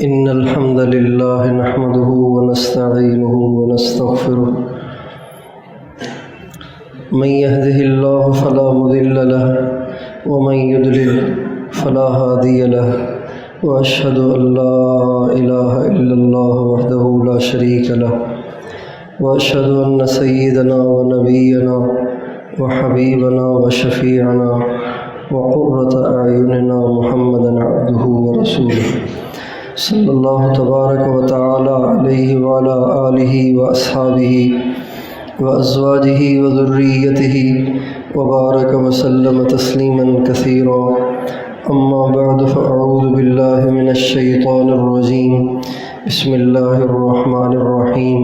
إن الحمد لله نحمده ونستعينه ونستغفره من يهده الله فلا مضل له ومن يضلل فلا هادي له وأشهد أن لا إله إلا الله وحده لا شريك له وأشهد أن سيدنا ونبينا وحبيبنا وشفيعنا وقرة أعيننا محمدا عبده ورسوله صلی اللہ تبارک و تعالی علیہ وعلی آلہ واصحابہ وازواجہ وذریتہ وبارک وسلم تسلیما کثیرا اما بعد فاعوذ باللہ من الشیطان الرجیم بسم اللہ الرحمن الرحیم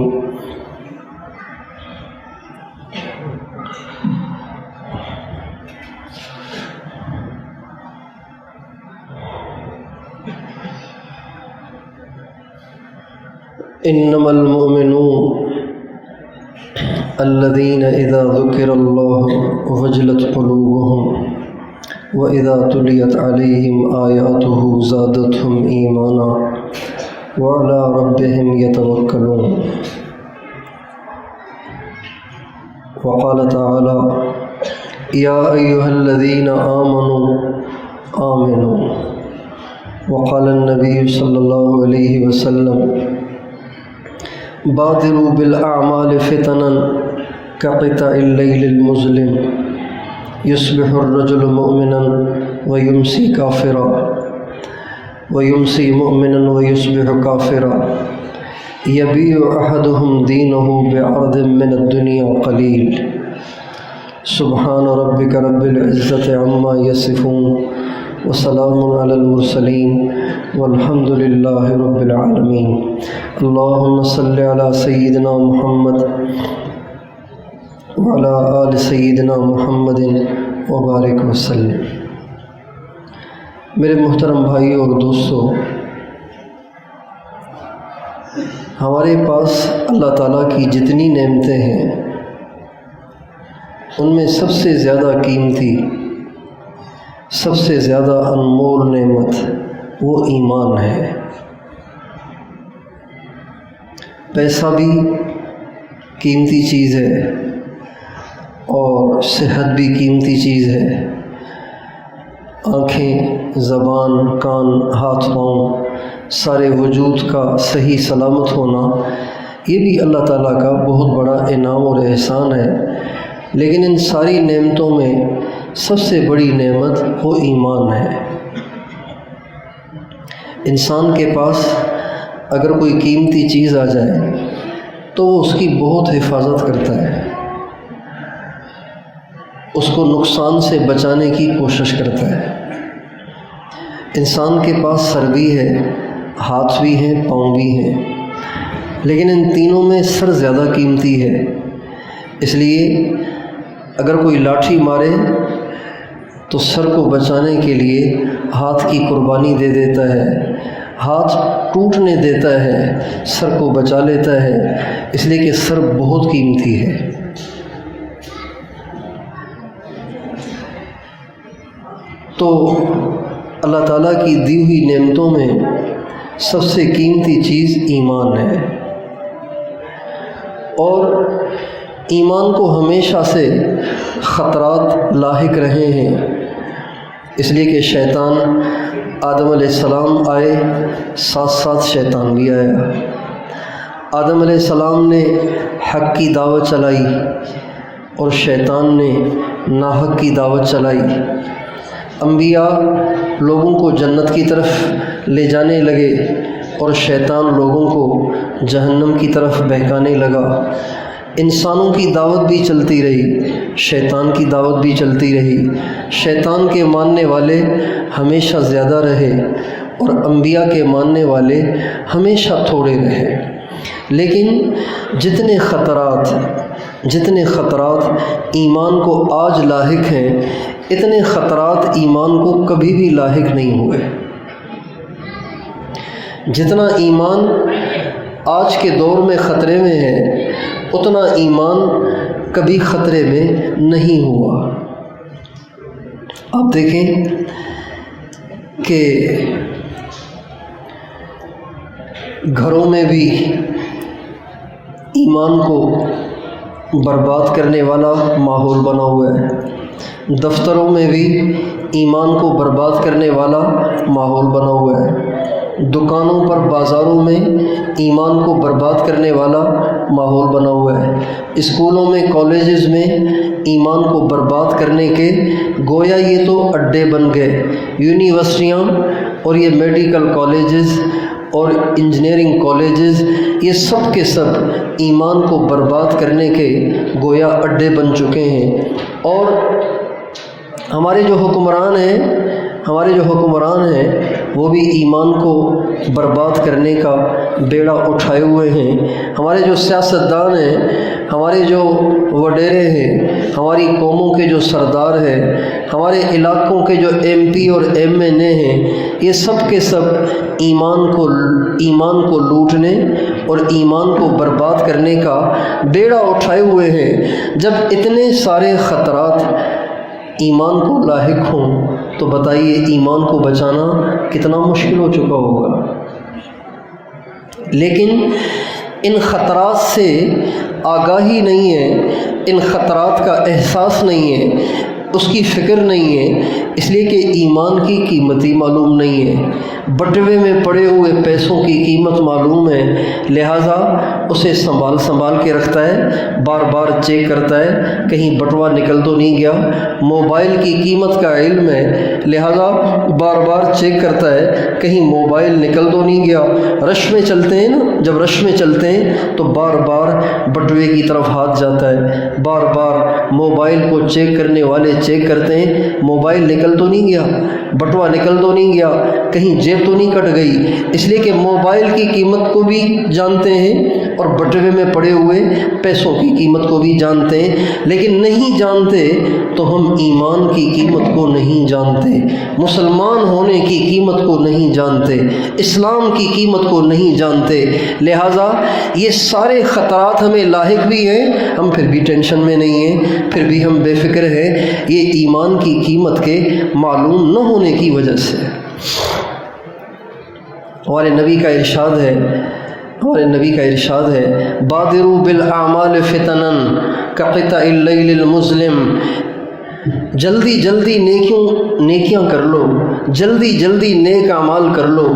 انما المؤمنون الذين اذا ذكر الله وجلت قلوبهم واذا تليت عليهم آياته زادتهم ايمانا وعلى ربهم يتوكلون وقال تعالى يا ايها الذين آمنوا وقال النبي صلى الله عليه وسلم بادروا بالأعمال فتنا كقطع الليل المظلم يصبح الرجل مؤمنا ويمسي كافرا ويمسي مؤمنا ويصبح كافرا يبيع أحدهم دينه بعرض من الدنيا قليل سبحان ربك رب العزة عما يصفون وسلام على المرسلين والحمد لله رب العالمين اللهم صل على سيدنا محمد وعلى آل سيدنا محمد وبارك وسلم۔ میرے محترم بھائیو اور دوستو، ہمارے پاس اللہ تعالیٰ کی جتنی نعمتیں ہیں ان میں سب سے زیادہ قیمتی، سب سے زیادہ انمول نعمت وہ ایمان ہے۔ پیسہ بھی قیمتی چیز ہے اور صحت بھی قیمتی چیز ہے۔ آنکھیں، زبان، کان، ہاتھ پاؤں، سارے وجود کا صحیح سلامت ہونا یہ بھی اللہ تعالیٰ کا بہت بڑا انعام اور احسان ہے۔ لیکن ان ساری نعمتوں میں سب سے بڑی نعمت وہ ایمان ہے۔ انسان کے پاس اگر کوئی قیمتی چیز آ جائے تو وہ اس کی بہت حفاظت کرتا ہے، اس کو نقصان سے بچانے کی کوشش کرتا ہے۔ انسان کے پاس سر بھی ہے، ہاتھ بھی ہیں، پاؤں بھی ہیں، لیکن ان تینوں میں سر زیادہ قیمتی ہے۔ اس لیے اگر کوئی لاٹھی مارے تو سر کو بچانے کے لیے ہاتھ کی قربانی دے دیتا ہے، ہاتھ ٹوٹنے دیتا ہے، سر کو بچا لیتا ہے، اس لیے کہ سر بہت قیمتی ہے۔ تو اللہ تعالیٰ کی دی ہوئی نعمتوں میں سب سے قیمتی چیز ایمان ہے، اور ایمان کو ہمیشہ سے خطرات لاحق رہے ہیں، اس لیے کہ شیطان آدم علیہ السلام آئے، ساتھ ساتھ شیطان بھی آیا۔ آدم علیہ السلام نے حق کی دعوت چلائی اور شیطان نے ناحق کی دعوت چلائی۔ انبیاء لوگوں کو جنت کی طرف لے جانے لگے اور شیطان لوگوں کو جہنم کی طرف بہکانے لگا۔ انسانوں کی دعوت بھی چلتی رہی، شیطان کی دعوت بھی چلتی رہی۔ شیطان کے ماننے والے ہمیشہ زیادہ رہے اور انبیاء کے ماننے والے ہمیشہ تھوڑے رہے۔ لیکن جتنے خطرات ایمان کو آج لاحق ہیں، اتنے خطرات ایمان کو کبھی بھی لاحق نہیں ہوئے۔ جتنا ایمان آج کے دور میں خطرے میں ہے، اتنا ایمان کبھی خطرے میں نہیں ہوا۔ آپ دیکھیں کہ گھروں میں بھی ایمان کو برباد کرنے والا ماحول بنا ہوا ہے، دفتروں میں بھی ایمان کو برباد کرنے والا ماحول بنا ہوا ہے، دکانوں پر بازاروں میں ایمان کو برباد کرنے والا ماحول بنا ہوا ہے، اسکولوں میں کالجز میں ایمان کو برباد کرنے کے گویا یہ تو اڈے بن گئے، یونیورسٹیاں اور یہ میڈیکل کالجز اور انجینئرنگ کالجز یہ سب کے سب ایمان کو برباد کرنے کے گویا اڈے بن چکے ہیں۔ اور ہمارے جو حکمران ہیں وہ بھی ایمان کو برباد کرنے کا بیڑا اٹھائے ہوئے ہیں۔ ہمارے جو سیاستدان ہیں، ہمارے جو وڈیرے ہیں، ہماری قوموں کے جو سردار ہیں، ہمارے علاقوں کے جو ایم پی اور ایم این اے ہیں، یہ سب کے سب ایمان کو لوٹنے اور ایمان کو برباد کرنے کا بیڑا اٹھائے ہوئے ہیں۔ جب اتنے سارے خطرات ایمان کو لاحق ہوں تو بتائیے ایمان کو بچانا کتنا مشکل ہو چکا ہوگا۔ لیکن ان خطرات سے آگاہی نہیں ہے، ان خطرات کا احساس نہیں ہے، اس کی فکر نہیں ہے، اس لیے کہ ایمان کی قیمت ہی معلوم نہیں ہے۔ بٹوے میں پڑے ہوئے پیسوں کی قیمت معلوم ہے، لہٰذا اسے سنبھال کے رکھتا ہے، بار بار چیک کرتا ہے کہیں بٹوا نکل تو نہیں گیا۔ موبائل کی قیمت کا علم ہے، لہٰذا بار بار چیک کرتا ہے کہیں موبائل نکل تو نہیں گیا۔ رش میں چلتے ہیں نا، جب رش میں چلتے ہیں تو بار بار بٹوے کی طرف ہاتھ جاتا ہے، بار بار موبائل کو چیک کرنے والے چیک کرتے ہیں موبائل نکل تو نہیں گیا، بٹوا نکل تو نہیں گیا، کہیں جیب تو نہیں کٹ گئی، اس لیے کہ موبائل کی قیمت کو بھی جانتے ہیں اور بٹوے میں پڑے ہوئے پیسوں کی قیمت کو بھی جانتے ہیں۔ لیکن نہیں جانتے تو ہم ایمان کی قیمت کو نہیں جانتے، مسلمان ہونے کی قیمت کو نہیں جانتے، اسلام کی قیمت کو نہیں جانتے، لہٰذا یہ سارے خطرات ہمیں لاحق بھی ہیں، ہم پھر بھی ٹینشن میں نہیں ہیں، پھر بھی ہم بے فکر ہیں، یہ ایمان کی قیمت کے معلوم نہ ہونے کی وجہ سے۔ ہمارے نبی کا ارشاد ہے بادروا بالاعمال فتنا کقطع اللیل المظلم، جلدی جلدی نیکیاں کر لو، جلدی جلدی نیک اعمال کر لو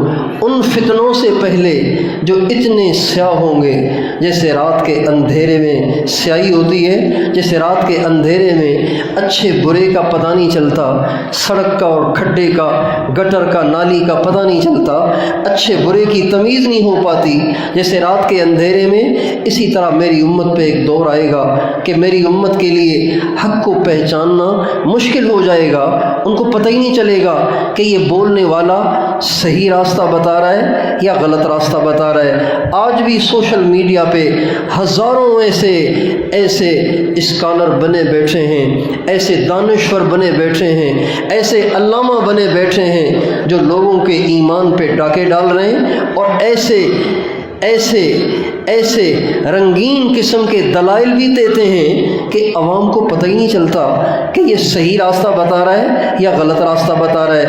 ان فتنوں سے پہلے جو اتنے سیاہ ہوں گے، جیسے رات کے اندھیرے میں سیاہی ہوتی ہے، جیسے رات کے اندھیرے میں اچھے برے کا پتہ نہیں چلتا، سڑک کا اور کھڈے کا، گٹر کا، نالی کا پتہ نہیں چلتا، اچھے برے کی تمیز نہیں ہو پاتی، جیسے رات کے اندھیرے میں اسی طرح میری امت پہ ایک دور آئے گا کہ میری امت کے لیے حق کو پہچاننا مشکل ہو جائے گا، ان کو پتہ ہی نہیں چلے گا کہ یہ بولنے والا صحیح راستہ بتا رہا ہے یا غلط راستہ بتا رہا ہے۔ آج بھی سوشل میڈیا پہ ہزاروں ایسے اسکالر بنے بیٹھے ہیں، ایسے دانشور بنے بیٹھے ہیں، ایسے علامہ بنے بیٹھے ہیں جو لوگوں کے ایمان پہ ڈاکے ڈال رہے ہیں اور ایسے رنگین قسم کے دلائل بھی دیتے ہیں کہ عوام کو پتہ ہی نہیں چلتا کہ یہ صحیح راستہ بتا رہا ہے یا غلط راستہ بتا رہا ہے۔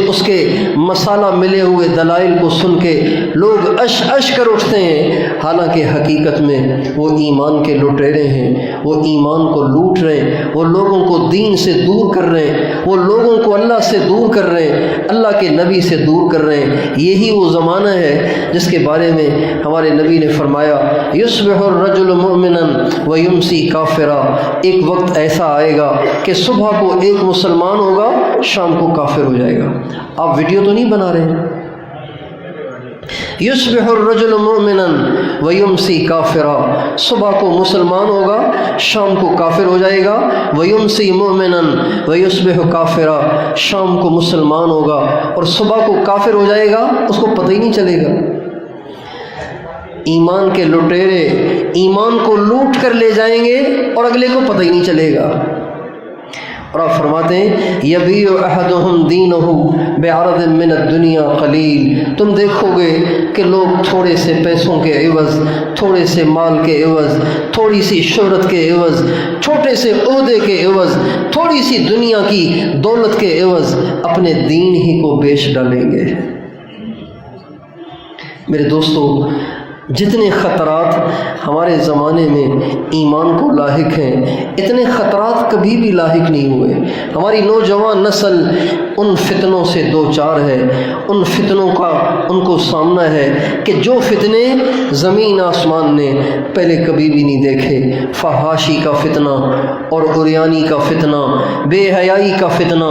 اس کے مسالہ ملے ہوئے دلائل کو سن کے لوگ اش کر اٹھتے ہیں، حالانکہ حقیقت میں وہ ایمان کے لٹیرے ہیں، وہ ایمان کو لوٹ رہے ہیں، وہ لوگوں کو دین سے دور کر رہے ہیں، وہ لوگوں کو اللہ سے دور کر رہے ہیں، اللہ کے نبی سے دور کر رہے ہیں۔ یہی وہ زمانہ ہے جس کے بارے میں ہمارے نبی نے فرمایا یصبح الرجل مؤمنا ویمسی کافرا، ایک وقت ایسا آئے گا کہ صبح کو ایک مسلمان ہوگا، شام کو کافر ہو جائے گا۔ آپ ویڈیو تو نہیں بنا رہے ہیں؟ یصبح الرجل مؤمنا ویمسی کافرا، صبح کو مسلمان ہوگا، شام کو کافر ہو جائے گا، ویمسی مؤمنا ویصبح کافرا، شام کو مسلمان ہوگا اور صبح کو کافر ہو جائے گا، اس کو پتہ ہی نہیں چلے گا۔ ایمان کے لٹیرے ایمان کو لوٹ کر لے جائیں گے اور اگلے کو پتہ ہی نہیں چلے گا۔ اور آپ فرماتے ہیں یبیع احدہم دینہ بعرض من الدنیا قلیل، تم دیکھو گے کہ لوگ تھوڑے سے پیسوں کے عوض، تھوڑے سے مال کے عوض، تھوڑی سی شہرت کے عوض، چھوٹے سے عہدے کے عوض، تھوڑی سی دنیا کی دولت کے عوض اپنے دین ہی کو بیچ ڈالیں گے۔ میرے دوستو، جتنے خطرات ہمارے زمانے میں ایمان کو لاحق ہیں، اتنے خطرات کبھی بھی لاحق نہیں ہوئے۔ ہماری نوجوان نسل ان فتنوں سے دوچار ہے، ان فتنوں کا ان کو سامنا ہے کہ جو فتنے زمین آسمان نے پہلے کبھی بھی نہیں دیکھے۔ فحاشی کا فتنہ اور عریانی کا فتنہ، بے حیائی کا فتنہ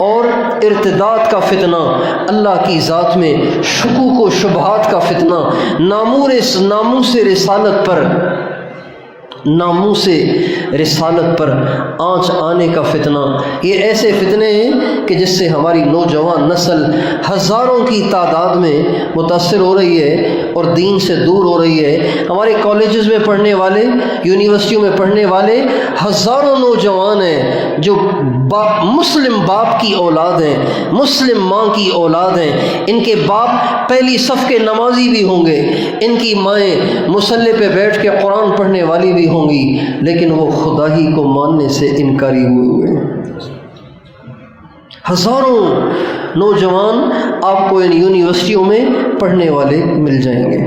اور ارتداد کا فتنہ، اللہ کی ذات میں شکوک و شبہات کا فتنہ، ناموس رسالت پر آنچ آنے کا فتنہ۔ یہ ایسے فتنے ہیں کہ جس سے ہماری نوجوان نسل ہزاروں کی تعداد میں متاثر ہو رہی ہے اور دین سے دور ہو رہی ہے۔ ہمارے کالجز میں پڑھنے والے، یونیورسٹیوں میں پڑھنے والے ہزاروں نوجوان ہیں جو مسلم باپ کی اولاد ہیں، مسلم ماں کی اولاد ہیں۔ ان کے باپ پہلی صف کے نمازی بھی ہوں گے، ان کی مائیں مصلی پہ بیٹھ کے قرآن پڑھنے والی بھی ہوں گی، لیکن وہ خدا ہی کو ماننے سے انکاری ہوئے ہیں۔ ہزاروں نوجوان آپ کو ان یونیورسٹیوں میں پڑھنے والے مل جائیں گے۔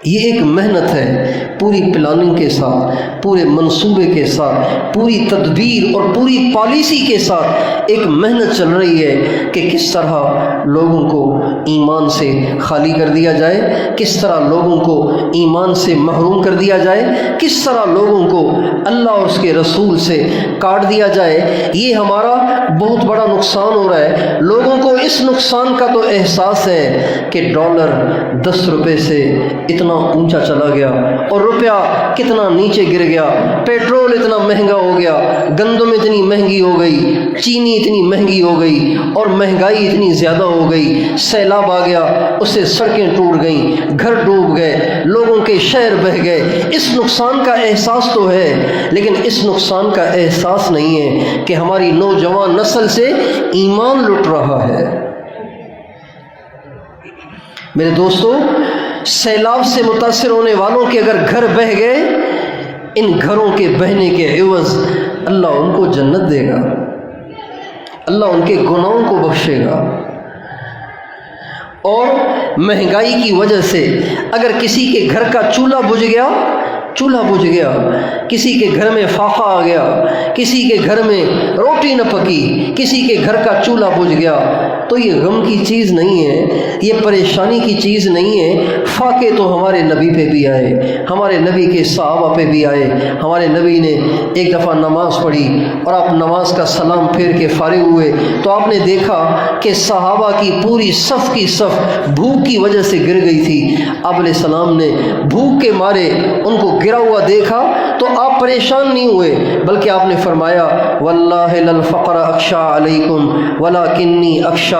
یہ ایک محنت ہے، پوری پلاننگ کے ساتھ، پورے منصوبے کے ساتھ، پوری تدبیر اور پوری پالیسی کے ساتھ ایک محنت چل رہی ہے کہ کس طرح لوگوں کو ایمان سے خالی کر دیا جائے، کس طرح لوگوں کو ایمان سے محروم کر دیا جائے، کس طرح لوگوں کو اللہ اور اس کے رسول سے کاٹ دیا جائے۔ یہ ہمارا بہت بڑا نقصان ہو رہا ہے۔ لوگوں کو اس نقصان کا تو احساس ہے کہ ڈالر 10 روپے سے اتنا اونچا چلا گیا اور روپیہ کتنا نیچے گر گیا، پیٹرول اتنا مہنگا ہو گیا، گندم اتنی مہنگی ہو گئی، چینی اتنی مہنگی ہو گئی اور مہنگائی اتنی زیادہ ہو گئی، سیلاب آ گیا، اس سے سڑکیں ٹوٹ گئیں، گھر ڈوب گئے، لوگوں کے شہر بہہ گئے۔ اس نقصان کا احساس تو ہے، لیکن اس نقصان کا احساس نہیں ہے کہ ہماری نوجوان نسل سے ایمان لٹ رہا ہے۔ میرے دوستو، سیلاب سے متاثر ہونے والوں کے اگر گھر بہہ گئے، ان گھروں کے بہنے کے عوض اللہ ان کو جنت دے گا، اللہ ان کے گناہوں کو بخشے گا۔ اور مہنگائی کی وجہ سے اگر کسی کے گھر کا چولہا بجھ گیا، کسی کے گھر میں فاقہ آ گیا، کسی کے گھر میں روٹی نہ پکی، کسی کے گھر کا چولہا بجھ گیا، تو یہ غم کی چیز نہیں ہے، یہ پریشانی کی چیز نہیں ہے۔ فاقے تو ہمارے نبی پہ بھی آئے، ہمارے نبی کے صحابہ پہ بھی آئے۔ ہمارے نبی نے ایک دفعہ نماز پڑھی اور آپ نماز کا سلام پھیر کے فارغ ہوئے تو آپ نے دیکھا کہ صحابہ کی پوری صف کی صف بھوک کی وجہ سے گر گئی تھی۔ آپ علیہ السلام نے بھوک کے مارے ان کو گرا ہوا دیکھا تو آپ پریشان نہیں ہوئے، بلکہ آپ نے فرمایا واللہ للفقر اخشى علیکم ولکنی اخشى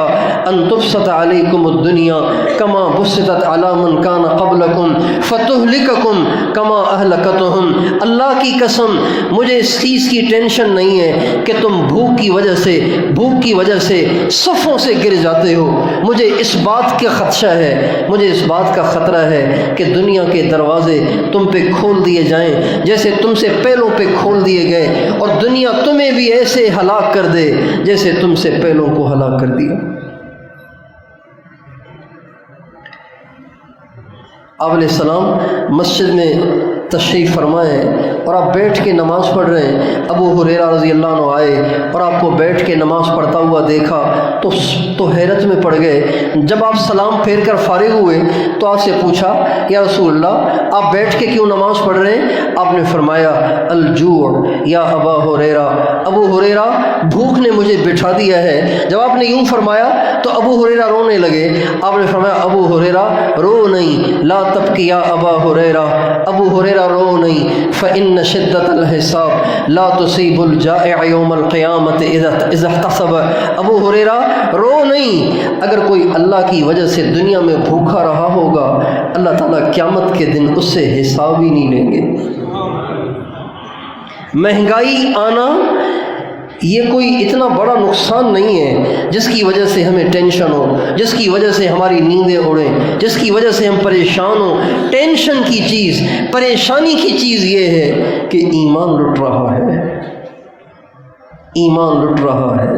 ان تبسط علیکم الدنیا کما بسطت علی من کان قبلکم فتہلککم کما اہلکتہم۔ اللہ کی قسم مجھے اس چیز کی ٹینشن نہیں ہے کہ تم بھوک کی وجہ سے صفوں سے گر جاتے ہو۔ مجھے اس بات کا خدشہ ہے، مجھے اس بات کا خطرہ ہے کہ دنیا کے دروازے تم پہ کھول دیے جائیں جیسے تم سے پہلوں پہ کھول دیے گئے، اور دنیا تمہیں بھی ایسے ہلاک کر دے جیسے تم سے پہلوں کو ہلاک کر دیا۔ آپ علیہ السلام مسجد میں تشریف فرمائے اور آپ بیٹھ کے نماز پڑھ رہے ہیں۔ ابو ہریرہ رضی اللہ عنہ آئے اور آپ کو بیٹھ کے نماز پڑھتا ہوا دیکھا تو حیرت میں پڑ گئے۔ جب آپ سلام پھیر کر فارغ ہوئے تو آپ سے پوچھا یا رسول اللہ آپ بیٹھ کے کیوں نماز پڑھ رہے ہیں؟ آپ نے فرمایا الجوع یا ابا ہریرہ، ابو ہریرہ بھوک نے مجھے بٹھا دیا ہے۔ جب آپ نے یوں فرمایا تو ابو ہریرہ رونے لگے۔ آپ نے فرمایا ابو ہریرہ رو نہیں، لا تبکی یا ابا ہریرہ، ابو ہریرہ رو نہیں، فإن شدت الحساب لا تصیب الجائع یوم القیامت اذا احتسب۔ ابو ہریرہ رو نہیں، اگر کوئی اللہ کی وجہ سے دنیا میں بھوکا رہا ہوگا اللہ تعالیٰ قیامت کے دن اس سے حساب ہی نہیں لیں گے۔ مہنگائی آنا یہ کوئی اتنا بڑا نقصان نہیں ہے جس کی وجہ سے ہمیں ٹینشن ہو، جس کی وجہ سے ہماری نیندیں اڑیں، جس کی وجہ سے ہم پریشان ہوں۔ ٹینشن کی چیز، پریشانی کی چیز یہ ہے کہ ایمان لٹ رہا ہے، ایمان لٹ رہا ہے۔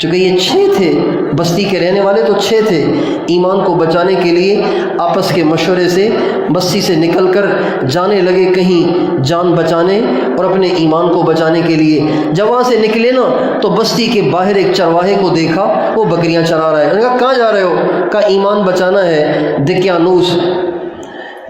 چونکہ یہ 6 تھے، بستی کے رہنے والے تو 6 تھے، ایمان کو بچانے کے لیے آپس کے مشورے سے بستی سے نکل کر جانے لگے کہیں جان بچانے اور اپنے ایمان کو بچانے کے لیے۔ جب وہاں سے نکلے نا تو بستی کے باہر ایک چرواہے کو دیکھا، وہ بکریاں چرا رہا ہے۔ انہوں نے کہا کہاں جا رہے ہو؟ کہا ایمان بچانا ہے، دقیانوس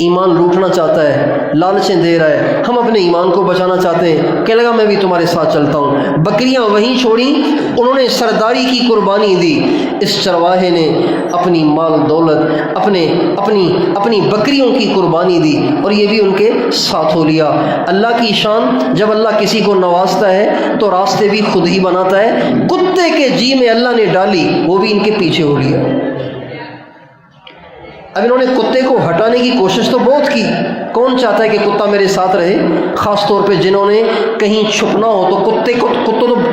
ایمان لوٹنا چاہتا ہے، لالچیں دے رہا ہے، ہم اپنے ایمان کو بچانا چاہتے ہیں۔ کہنے لگا میں بھی تمہارے ساتھ چلتا ہوں۔ بکریاں وہیں چھوڑیں، انہوں نے سرداری کی قربانی دی۔ اس چرواہے نے اپنی مال دولت، اپنی بکریوں کی قربانی دی اور یہ بھی ان کے ساتھ ہو لیا۔ اللہ کی شان، جب اللہ کسی کو نوازتا ہے تو راستے بھی خود ہی بناتا ہے۔ کتے کے جی میں اللہ نے ڈالی، وہ بھی ان کے پیچھے ہو لیا۔ اب انہوں نے کتے کو ہٹانے کی کوشش تو بہت کی، کون چاہتا ہے کہ کتا میرے ساتھ رہے؟ خاص طور پہ جنہوں نے کہیں چھپنا ہو تو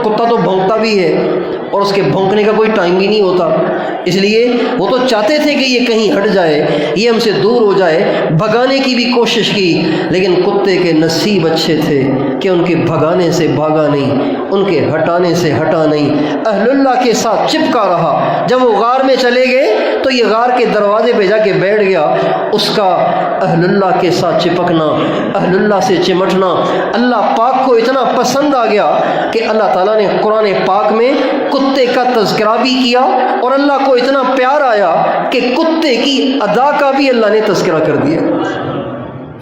کتا تو بھونکتا بھی ہے اور اس کے بھونکنے کا کوئی ٹائم بھی نہیں ہوتا، اس لیے وہ تو چاہتے تھے کہ یہ کہیں ہٹ جائے، یہ ہم سے دور ہو جائے، بھگانے کی بھی کوشش کی، لیکن کتے کے نصیب اچھے تھے کہ ان کے بھگانے سے بھاگا نہیں، ان کے ہٹانے سے ہٹا نہیں، اہل اللہ کے ساتھ چپکا رہا۔ جب وہ غار میں چلے گئے تو یہ غار کے دروازے پہ جا کے بیٹھ گیا۔ اس کا اہل اللہ کے ساتھ چپکنا، اہل اللہ سے چمٹنا اللہ پاک کو اتنا پسند آ گیا کہ اللہ تعالیٰ نے قرآن پاک میں کتے کا تذکرہ بھی کیا، اور اللہ کو اتنا پیار آیا کہ کتے کی ادا کا بھی اللہ نے تذکرہ کر دیا۔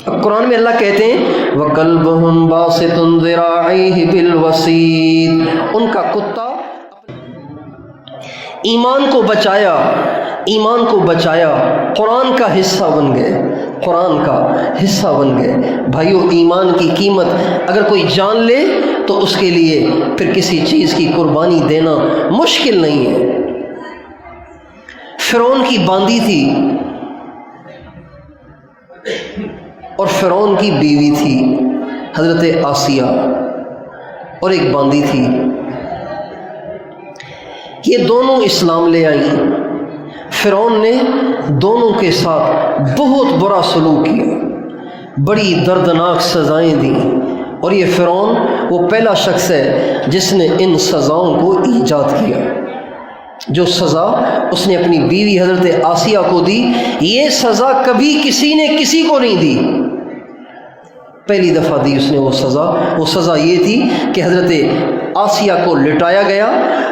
اب قرآن میں اللہ کہتے ہیں وَقَلْبُهُمْ بَاسِطٌ ذِرَاعَيْهِ بِالْوَسِيدِ، ان کا کتا ایمان کو بچایا، قرآن کا حصہ بن گئے، قرآن کا حصہ بن گئے۔ بھائیو، ایمان کی قیمت اگر کوئی جان لے تو اس کے لیے پھر کسی چیز کی قربانی دینا مشکل نہیں ہے۔ فرعون کی باندی تھی اور فرعون کی بیوی تھی حضرت آسیہ، اور ایک باندی تھی، یہ دونوں اسلام لے آئیں۔ فرعون نے دونوں کے ساتھ بہت برا سلوک کیا، بڑی دردناک سزائیں دیں، اور یہ فرعون وہ پہلا شخص ہے جس نے ان سزاؤں کو ایجاد کیا۔ جو سزا اس نے اپنی بیوی حضرت آسیہ کو دی، یہ سزا کبھی کسی نے کسی کو نہیں دی، پہلی دفعہ دی اس نے وہ سزا یہ تھی کہ حضرت آسیہ کو لٹایا گیا،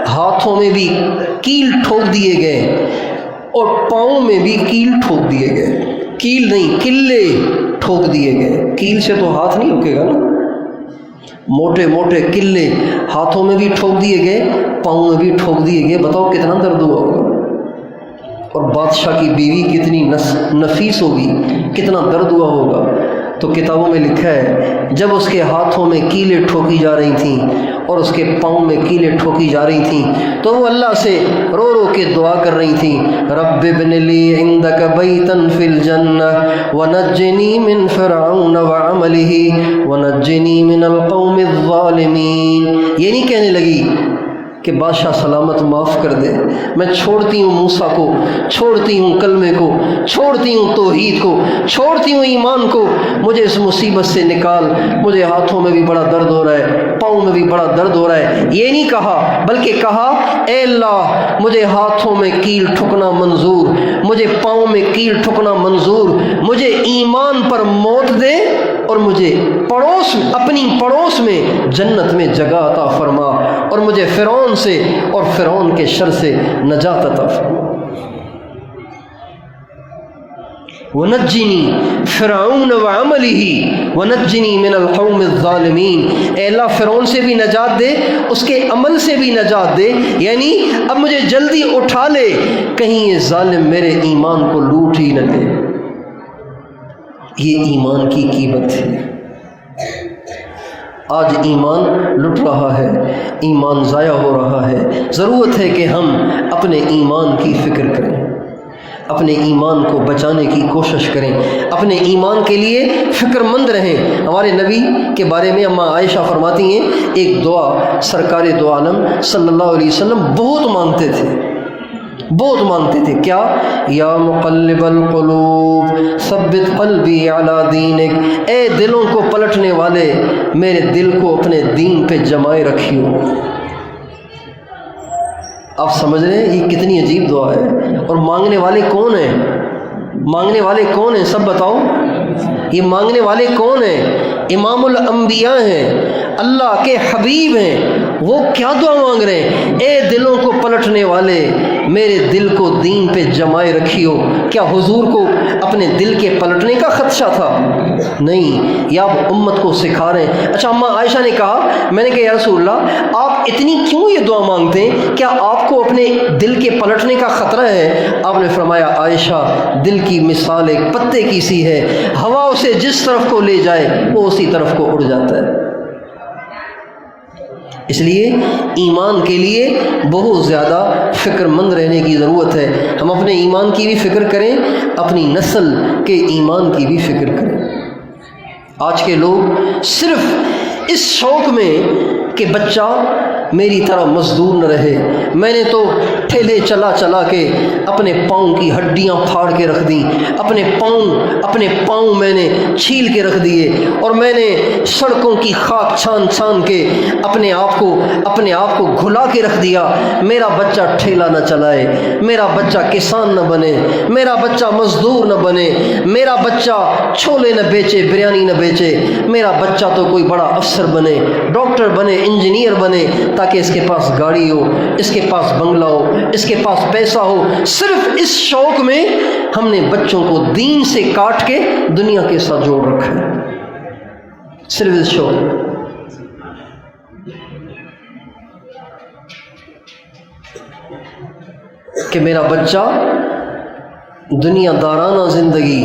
ہاتھوں میں بھی کیل ٹھوک دیے گئے اور پاؤں میں بھی کیل ٹھوک دیے گئے، کیل نہیں کلے ٹھوک دیے گئے، کیل سے تو ہاتھ نہیں رکے گا نا، موٹے موٹے کلے ہاتھوں میں بھی ٹھوک دیے گئے، پاؤں میں بھی ٹھوک دیے گئے۔ بتاؤ کتنا درد ہوا ہوگا، اور بادشاہ کی بیوی کتنی نفیس ہوگی، کتنا درد ہوا ہوگا۔ تو کتابوں میں لکھا ہے جب اس کے ہاتھوں میں کیلیں ٹھوکی جا رہی تھیں اور اس کے پاؤں میں کیلیں ٹھوکی جا رہی تھیں تو وہ اللہ سے رو رو کے دعا کر رہی تھیں، رب ابن لی عندک بیتا فی الجنہ ونجنی من فرعون وعملہ ونجنی من القوم الظالمین۔ یہ نہیں کہنے لگی کہ بادشاہ سلامت معاف کر دے، میں چھوڑتی ہوں موسیٰ کو، چھوڑتی ہوں کلمے کو، چھوڑتی ہوں توحید کو، چھوڑتی ہوں ایمان کو، مجھے اس مصیبت سے نکال، مجھے ہاتھوں میں بھی بڑا درد ہو رہا ہے، پاؤں میں بھی بڑا درد ہو رہا ہے۔ یہ نہیں کہا، بلکہ کہا اے اللہ مجھے ہاتھوں میں کیل ٹھکنا منظور، مجھے پاؤں میں کیل ٹھکنا منظور، مجھے ایمان پر موت دے اور مجھے اپنی پڑوس میں جنت میں جگہ عطا فرما، اور مجھے فرعون سے اور فرعون کے شر سے نجات عطا فرما۔ وَنَجِّنِي فِرْعَوْنَ وَعَمَلِهِ وَنَجِّنِي مِنَ الْقَوْمِ الظَّالِمِينَ۔ اے اللہ فرعون سے بھی نجات دے، اس کے عمل سے بھی نجات دے، یعنی اب مجھے جلدی اٹھا لے، کہیں یہ ظالم میرے ایمان کو لوٹ ہی نہ لے۔ یہ ایمان کی قیمت ہے۔ آج ایمان لٹ رہا ہے، ایمان ضائع ہو رہا ہے۔ ضرورت ہے کہ ہم اپنے ایمان کی فکر کریں، اپنے ایمان کو بچانے کی کوشش کریں، اپنے ایمان کے لیے فکر مند رہیں۔ ہمارے نبی کے بارے میں اماں عائشہ فرماتی ہیں ایک دعا سرکار دو عالم صلی اللہ علیہ وسلم بہت مانگتے تھے، کیا؟ یا مقلب القلوب ثبت قلبی علی دینک، اے دلوں کو پلٹنے والے میرے دل کو اپنے دین پہ جمائے رکھیو۔ آپ سمجھ رہے ہیں یہ کتنی عجیب دعا ہے؟ اور مانگنے والے کون ہیں؟ مانگنے والے کون ہیں؟ سب بتاؤ، یہ مانگنے والے کون ہیں؟ امام الانبیاء ہیں، اللہ کے حبیب ہیں۔ وہ کیا دعا مانگ رہے ہیں؟ اے دلوں کو پلٹنے والے، میرے دل کو دین پہ جمائے رکھیو۔ کیا حضور کو اپنے دل کے پلٹنے کا خدشہ تھا؟ نہیں، یہ آپ امت کو سکھا رہے ہیں۔ اچھا، اماں عائشہ نے کہا، میں نے کہا یا رسول اللہ آپ اتنی کیوں یہ دعا مانگتے ہیں؟ کیا آپ کو اپنے دل کے پلٹنے کا خطرہ ہے؟ آپ نے فرمایا عائشہ، دل کی مثال ایک پتے کی سی ہے، ہوا اسے جس طرف کو لے جائے وہ اسی طرف کو اڑ جاتا ہے۔ اس لیے ایمان کے لیے بہت زیادہ فکر مند رہنے کی ضرورت ہے۔ ہم اپنے ایمان کی بھی فکر کریں، اپنی نسل کے ایمان کی بھی فکر کریں۔ آج کے لوگ صرف اس شوق میں کہ بچہ میری طرح مزدور نہ رہے، میں نے تو ٹھیلے چلا چلا کے اپنے پاؤں کی ہڈیاں پھاڑ کے رکھ دیں، اپنے پاؤں میں نے چھیل کے رکھ دیے، اور میں نے سڑکوں کی خاک چھان چھان کے اپنے آپ کو گھلا کے رکھ دیا۔ میرا بچہ ٹھیلا نہ چلائے، میرا بچہ کسان نہ بنے، میرا بچہ مزدور نہ بنے، میرا بچہ چھولے نہ بیچے، بریانی نہ بیچے، میرا بچہ تو کوئی بڑا افسر بنے، ڈاکٹر بنے، انجینئر بنے، تاکہ اس کے پاس گاڑی ہو، اس کے پاس بنگلہ ہو، اس کے پاس پیسہ ہو۔ صرف اس شوق میں ہم نے بچوں کو دین سے کاٹ کے دنیا کے ساتھ جوڑ رکھا ہے، صرف اس شوق میں۔ کہ میرا بچہ دنیا دارانہ زندگی،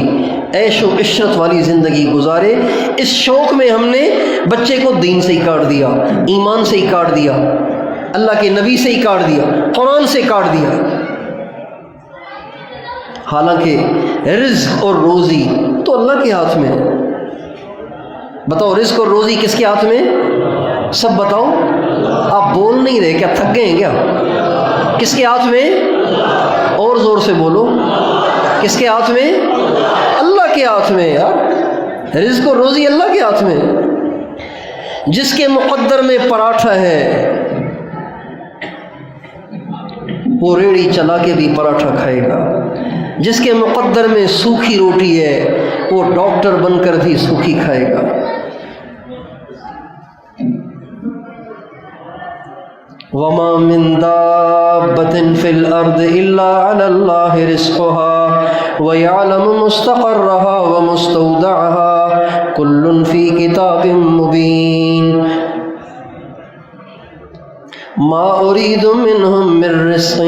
عیش و عشرت والی زندگی گزارے، اس شوق میں ہم نے بچے کو دین سے ہی کاٹ دیا، ایمان سے ہی کاٹ دیا، اللہ کے نبی سے ہی کاٹ دیا، قرآن سے کاٹ دیا۔ حالانکہ رزق اور روزی تو اللہ کے ہاتھ میں ہے۔ بتاؤ رزق اور روزی کس کے ہاتھ میں؟ سب بتاؤ، آپ بول نہیں رہے، کیا تھک گئے ہیں کیا؟ کس کے ہاتھ میں؟ اور زور سے بولو، کس کے ہاتھ میں؟ اللہ کے ہاتھ میں یار، رزق و روزی اللہ کے ہاتھ میں۔ جس کے مقدر میں پراٹھا ہے وہ ریڑھی چلا کے بھی پراٹھا کھائے گا، جس کے مقدر میں سوکھی روٹی ہے وہ ڈاکٹر بن کر بھی سوکھی کھائے گا۔ وما من دابة في الأرض إلا على الله رزقها ويعلم مستقرها ومستودعها كل في كتاب مبين ما أريد منهم من رزق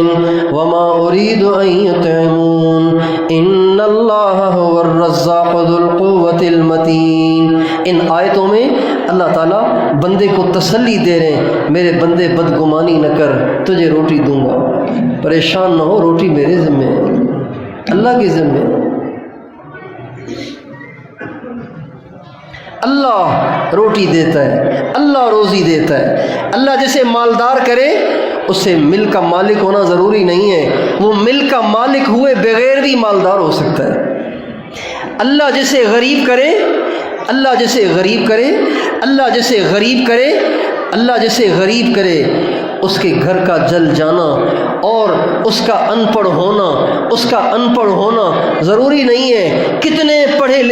وما أريد أن يطعمون إن الله هو الرزاق ذو القوة المتين۔ ان آیتوں میں اللہ تعالیٰ بندے کو تسلی دے رہے ہیں، میرے بندے بدگمانی نہ کر، تجھے روٹی دوں گا، پریشان نہ ہو، روٹی میرے ذمہ ہے، اللہ کے ذمہ ہے۔ اللہ روٹی دیتا ہے، اللہ روزی دیتا ہے۔ اللہ جسے مالدار کرے اسے ملک کا مالک ہونا ضروری نہیں ہے، وہ ملک کا مالک ہوئے بغیر بھی مالدار ہو سکتا ہے۔ اللہ جسے غریب کرے، اللہ جسے غریب کرے، اللہ جسے غریب کرے، اللہ جسے غریب کرے، اس کے گھر کا جل جانا اور اس کا ان پڑھ ہونا ضروری نہیں ہے۔ کتنے پڑھے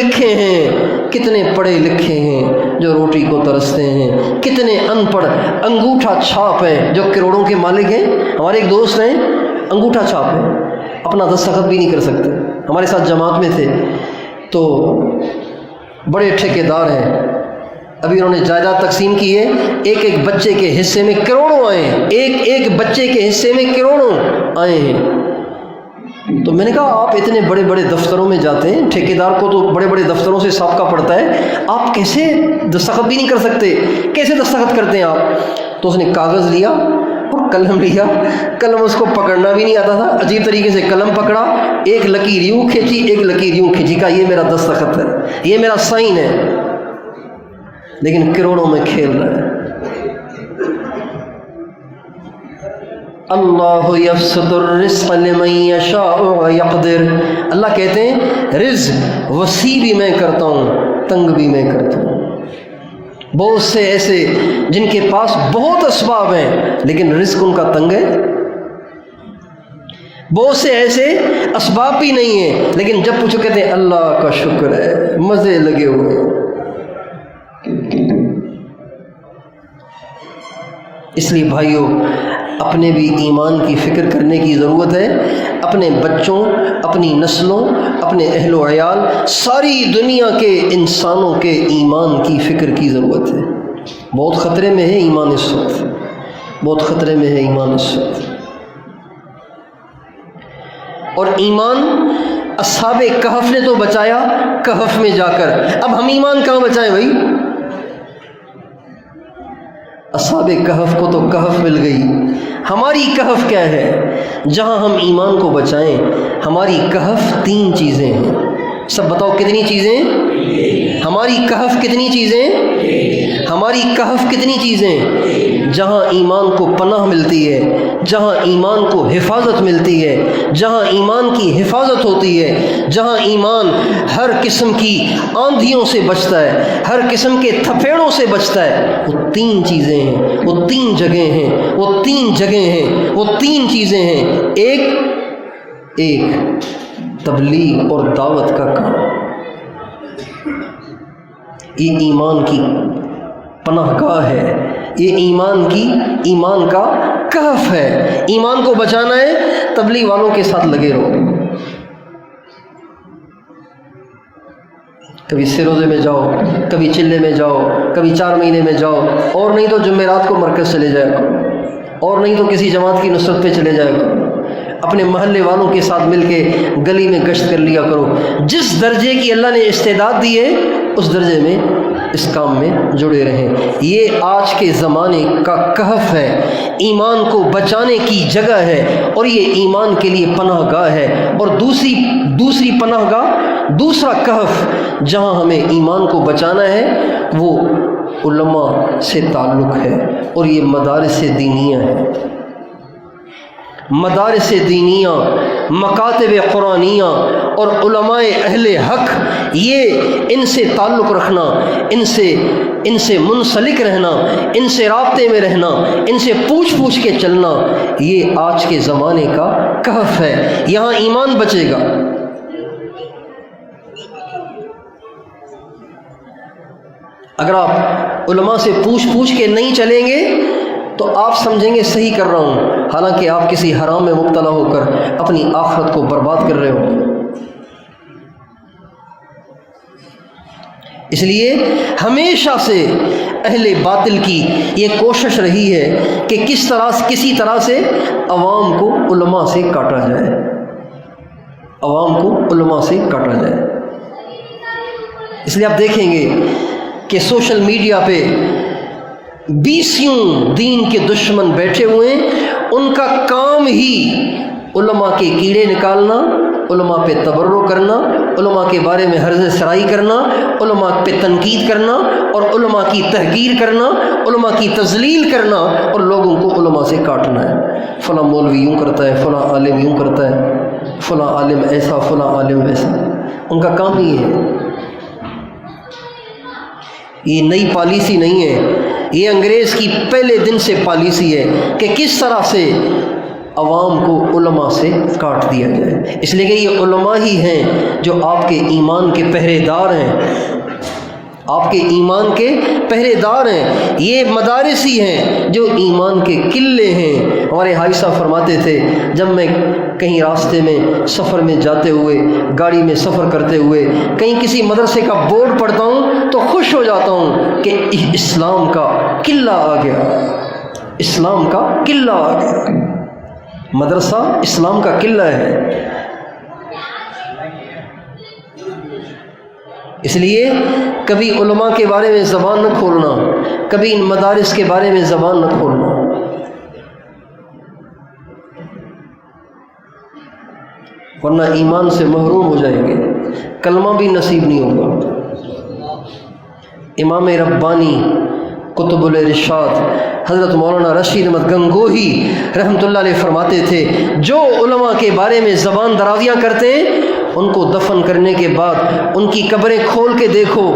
لکھے ہیں جو روٹی کو ترستے ہیں، کتنے ان پڑھ انگوٹھا چھاپ ہیں جو کروڑوں کے مالک ہیں۔ ہمارے ایک دوست ہیں، انگوٹھا چھاپ ہیں، اپنا دستخط بھی نہیں کر سکتے، ہمارے ساتھ جماعت میں تھے، تو بڑے ٹھیکیدار ہیں، ابھی انہوں نے جائیداد تقسیم کی ہے، ایک ایک بچے کے حصے میں کروڑوں آئے ہیں، ایک بچے کے حصے میں کروڑوں آئے ہیں۔ تو میں نے کہا آپ اتنے بڑے بڑے دفتروں میں جاتے ہیں، ٹھیکیدار کو تو بڑے بڑے دفتروں سے سابقہ پڑتا ہے، آپ کیسے دستخط بھی نہیں کر سکتے، کیسے دستخط کرتے ہیں آپ؟ تو اس نے کاغذ لیا اور قلم لیا، قلم اس کو پکڑنا بھی نہیں آتا تھا، عجیب طریقے سے قلم پکڑا، ایک لکیر یوں کھینچی، ایک لکیر یوں کھینچی، کہا یہ میرا دستخط ہے، یہ میرا سائن ہے، لیکن کروڑوں میں کھیل رہا ہے۔ اللہ یبسط الرزق لمن یشاء ویقدر، اللہ کہتے ہیں رزق وسیع بھی میں کرتا ہوں، تنگ بھی میں کرتا ہوں۔ بہت سے ایسے جن کے پاس بہت اسباب ہیں لیکن رزق ان کا تنگ ہے، بہت سے ایسے اسباب بھی نہیں ہیں، لیکن جب پوچھو کہتے ہیں اللہ کا شکر ہے، مزے لگے ہوئے ہیں۔ اس لیے بھائیوں، اپنے بھی ایمان کی فکر کرنے کی ضرورت ہے، اپنے بچوں، اپنی نسلوں، اپنے اہل و عیال، ساری دنیا کے انسانوں کے ایمان کی فکر کی ضرورت ہے۔ بہت خطرے میں ہے ایمان اس وقت، بہت خطرے میں ہے ایمان اس وقت۔ اور ایمان اصحاب کہف نے تو بچایا کہف میں جا کر، اب ہم ایمان کہاں بچائیں بھائی؟ اصحاب کہف کو تو کہف مل گئی، ہماری کہف کیا ہے جہاں ہم ایمان کو بچائیں؟ ہماری کہف 3 چیزیں ہیں، سب بتاؤ کتنی چیزیں؟ ہماری کہف کتنی چیزیں؟ ہماری کہف کتنی چیزیں؟ جہاں ایمان کو پناہ ملتی ہے، جہاں ایمان کو حفاظت ملتی ہے، جہاں ایمان کی حفاظت ہوتی ہے، جہاں ایمان ہر قسم کی آندھیوں سے بچتا ہے، ہر قسم کے تھپیڑوں سے بچتا ہے، وہ 3 چیزیں ہیں، وہ 3 جگہیں ہیں، وہ 3 جگہیں ہیں، وہ 3 چیزیں ہیں۔ ایک تبلیغ اور دعوت کا کام، یہ ایمان کی پناہ گاہ ہے، یہ ایمان کا کہف ہے۔ ایمان کو بچانا ہے، تبلیغ والوں کے ساتھ لگے رہو، کبھی سروزے میں جاؤ، کبھی چلے میں جاؤ، کبھی 4 مہینے میں جاؤ، اور نہیں تو جمعرات کو مرکز چلے جایا کرو، اور نہیں تو کسی جماعت کی نصرت پہ چلے جایا کرو، اپنے محلے والوں کے ساتھ مل کے گلی میں گشت کر لیا کرو۔ جس درجے کی اللہ نے استعداد دی ہے اس درجے میں اس کام میں جڑے رہیں۔ یہ آج کے زمانے کا کہف ہے، ایمان کو بچانے کی جگہ ہے، اور یہ ایمان کے لیے پناہ گاہ ہے۔ اور دوسری پناہ گاہ، دوسرا کہف جہاں ہمیں ایمان کو بچانا ہے، وہ علماء سے تعلق ہے، اور یہ مدارس دینیہ ہے۔ مدارس دینیہ، مکاتب قرآنیہ اور علماء اہل حق، یہ ان سے تعلق رکھنا، ان سے منسلک رہنا، ان سے رابطے میں رہنا، ان سے پوچھ کے چلنا، یہ آج کے زمانے کا کہف ہے۔ یہاں ایمان بچے گا۔ اگر آپ علماء سے پوچھ کے نہیں چلیں گے تو آپ سمجھیں گے صحیح کر رہا ہوں، حالانکہ آپ کسی حرام میں مبتلا ہو کر اپنی آخرت کو برباد کر رہے ہو۔ اس لیے ہمیشہ سے اہل باطل کی یہ کوشش رہی ہے کہ کسی طرح سے عوام کو علماء سے کاٹا جائے، عوام کو علماء سے کاٹا جائے۔ اس لیے آپ دیکھیں گے کہ سوشل میڈیا پہ 20 دین کے دشمن بیٹھے ہوئے ہیں، ان کا کام ہی علماء کے کیڑے نکالنا، علماء پہ تبرک کرنا، علماء کے بارے میں ہرز سرائی کرنا، علماء پہ تنقید کرنا، اور علماء کی تحقیر کرنا، علماء کی تذلیل کرنا، اور لوگوں کو علماء سے کاٹنا ہے۔ فلاں مولوی یوں کرتا ہے، فلاں عالم یوں کرتا ہے، فلاں عالم ایسا، فلاں عالم ویسا، ان کا کام ہی ہے۔ یہ نئی پالیسی نہیں ہے، یہ انگریز کی پہلے دن سے پالیسی ہے کہ کس طرح سے عوام کو علماء سے کاٹ دیا جائے۔ اس لیے کہ یہ علماء ہی ہیں جو آپ کے ایمان کے پہرے دار ہیں، آپ کے ایمان کے پہرے دار ہیں۔ یہ مدارس ہی ہیں جو ایمان کے قلعے ہیں۔ ہمارے حاجی صاحب فرماتے تھے، جب میں کہیں راستے میں سفر میں جاتے ہوئے، گاڑی میں سفر کرتے ہوئے کہیں کسی مدرسے کا بورڈ پڑھتا ہوں تو خوش ہو جاتا ہوں کہ اسلام کا قلعہ آ گیا، اسلام کا قلعہ آ گیا۔ مدرسہ اسلام کا قلعہ ہے۔ اس لیے کبھی علماء کے بارے میں زبان نہ کھولنا، کبھی ان مدارس کے بارے میں زبان نہ کھولنا۔ ورنہ ایمان سے محروم ہو جائیں گے، کلمہ بھی نصیب نہیں ہوگا۔ امام ربانی قطب الارشاد حضرت مولانا رشید احمد گنگوہی رحمۃ اللہ علیہ فرماتے تھے، جو علماء کے بارے میں زبان درازیاں کرتے ہیں، ان کو دفن کرنے کے بعد ان کی قبریں کھول کے دیکھو،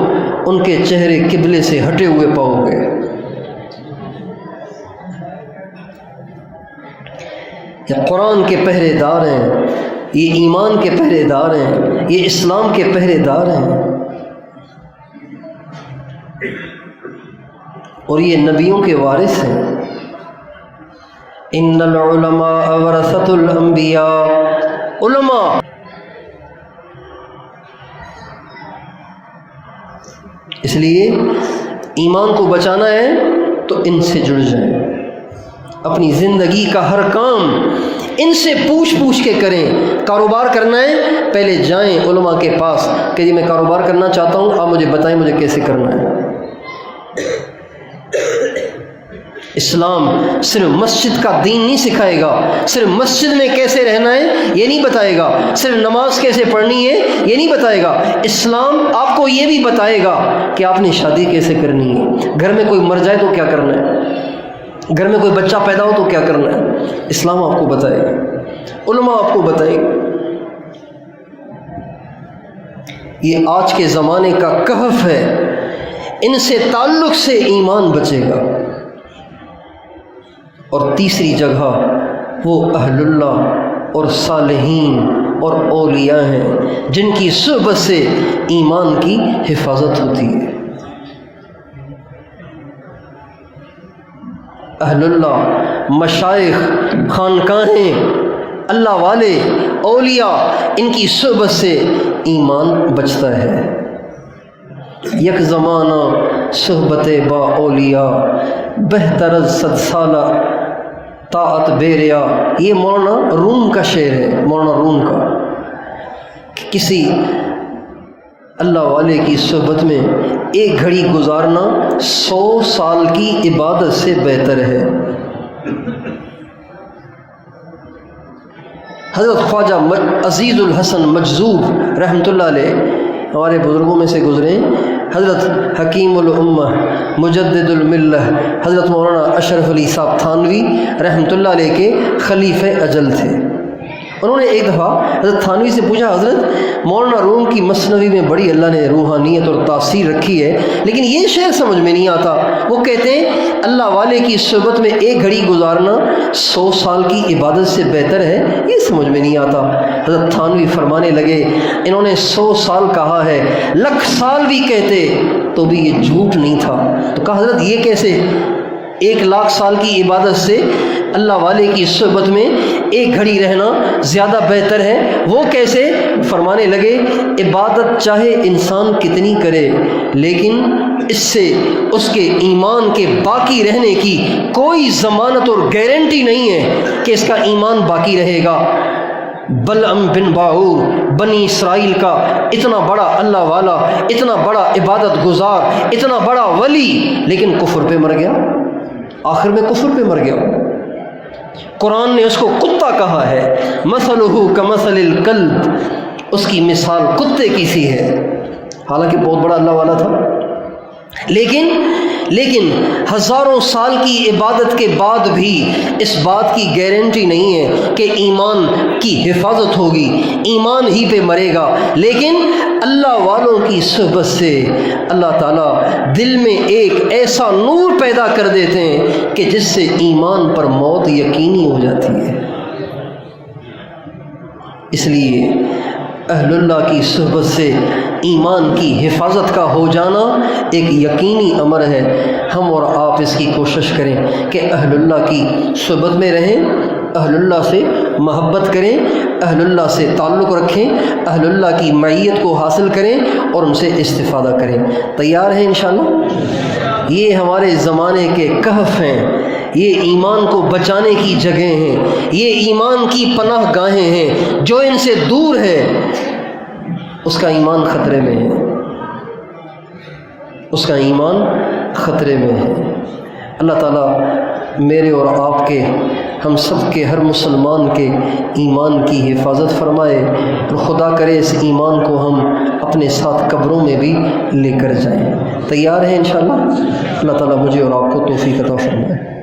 ان کے چہرے قبلے سے ہٹے ہوئے پاؤ گے۔ یہ قرآن کے پہرے دار ہیں، یہ ایمان کے پہرے دار ہیں، یہ اسلام کے پہرے دار ہیں، اور یہ نبیوں کے وارث ہیں۔ ان العلماء ورثۃ الانبیاء، علماء اس لیے ایمان کو بچانا ہے تو ان سے جڑ جائیں، اپنی زندگی کا ہر کام ان سے پوچھ کے کریں۔ کاروبار کرنا ہے، پہلے جائیں علماء کے پاس کہ جی میں کاروبار کرنا چاہتا ہوں، آپ مجھے بتائیں مجھے کیسے کرنا ہے۔ اسلام صرف مسجد کا دین نہیں سکھائے گا، صرف مسجد میں کیسے رہنا ہے یہ نہیں بتائے گا، صرف نماز کیسے پڑھنی ہے یہ نہیں بتائے گا۔ اسلام آپ کو یہ بھی بتائے گا کہ آپ نے شادی کیسے کرنی ہے، گھر میں کوئی مر جائے تو کیا کرنا ہے، گھر میں کوئی بچہ پیدا ہو تو کیا کرنا ہے، اسلام آپ کو بتائے گا، علماء آپ کو بتائے گا۔ یہ آج کے زمانے کا کہف ہے، ان سے تعلق سے ایمان بچے گا۔ اور تیسری جگہ وہ اہل اللہ اور صالحین اور اولیاء ہیں جن کی صحبت سے ایمان کی حفاظت ہوتی ہے۔ اہل اللہ، مشائخ، خانقاہیں، اللہ والے، اولیاء، ان کی صحبت سے ایمان بچتا ہے۔ یک زمانہ صحبت با اولیاء، بہتر از صد سالہ طاعت بیریا، یہ مولانا روم کا شعر ہے، مولانا روم کا، کہ کسی اللہ والے کی صحبت میں ایک گھڑی گزارنا 100 سال کی عبادت سے بہتر ہے۔ حضرت خواجہ عزیز الحسن مجذوب رحمۃ اللہ علیہ ہمارے بزرگوں میں سے گزرے، حضرت حکیم الامہ مجدد الملہ حضرت مولانا اشرف علی صاحب تھانوی رحمۃ اللہ علیہ کے خلیفہ اجل تھے۔ انہوں نے ایک دفعہ حضرت تھانوی سے پوچھا، حضرت مولانا روم کی مثنوی میں بڑی اللہ نے روحانیت اور تاثیر رکھی ہے، لیکن یہ شعر سمجھ میں نہیں آتا۔ وہ کہتے ہیں اللہ والے کی صحبت میں ایک گھڑی گزارنا 100 سال کی عبادت سے بہتر ہے، یہ سمجھ میں نہیں آتا۔ حضرت تھانوی فرمانے لگے، انہوں نے 100 سال کہا ہے، 1,00,000 سال بھی کہتے تو بھی یہ جھوٹ نہیں تھا۔ تو کہا حضرت یہ کیسے 1,00,000 سال کی عبادت سے اللہ والے کی صحبت میں ایک گھڑی رہنا زیادہ بہتر ہے، وہ کیسے؟ فرمانے لگے، عبادت چاہے انسان کتنی کرے لیکن اس سے اس کے ایمان کے باقی رہنے کی کوئی ضمانت اور گارنٹی نہیں ہے کہ اس کا ایمان باقی رہے گا۔ بلعم بن باعور بنی اسرائیل کا اتنا بڑا اللہ والا، اتنا بڑا عبادت گزار، اتنا بڑا ولی، لیکن کفر پہ مر گیا، آخر میں کفر پہ مر گیا۔ قرآن نے اس کو کتا کہا ہے، مثلہ کمثل الکلب، اس کی مثال کتے کی سی ہے، حالانکہ بہت بڑا اللہ والا تھا۔ لیکن ہزاروں سال کی عبادت کے بعد بھی اس بات کی گارنٹی نہیں ہے کہ ایمان کی حفاظت ہوگی، ایمان ہی پہ مرے گا۔ لیکن اللہ والوں کی صحبت سے اللہ تعالیٰ دل میں ایک ایسا نور پیدا کر دیتے ہیں کہ جس سے ایمان پر موت یقینی ہو جاتی ہے۔ اس لیے اہل اللہ کی صحبت سے ایمان کی حفاظت کا ہو جانا ایک یقینی امر ہے۔ ہم اور آپ اس کی کوشش کریں کہ اہل اللہ کی صحبت میں رہیں، اہل اللہ سے محبت کریں، اہل اللہ سے تعلق رکھیں، اہل اللہ کی معیت کو حاصل کریں اور ان سے استفادہ کریں۔ تیار ہیں انشاءاللہ؟ یہ ہمارے زمانے کے کہف ہیں، یہ ایمان کو بچانے کی جگہیں ہیں، یہ ایمان کی پناہ گاہیں ہیں۔ جو ان سے دور ہے اس کا ایمان خطرے میں ہے، اس کا ایمان خطرے میں ہے۔ اللہ تعالیٰ میرے اور آپ کے، ہم سب کے، ہر مسلمان کے ایمان کی حفاظت فرمائے، اور خدا کرے اس ایمان کو ہم اپنے ساتھ قبروں میں بھی لے کر جائیں۔ تیار ہیں انشاءاللہ؟ اللہ تعالیٰ مجھے اور آپ کو توفیق عطا فرمائے۔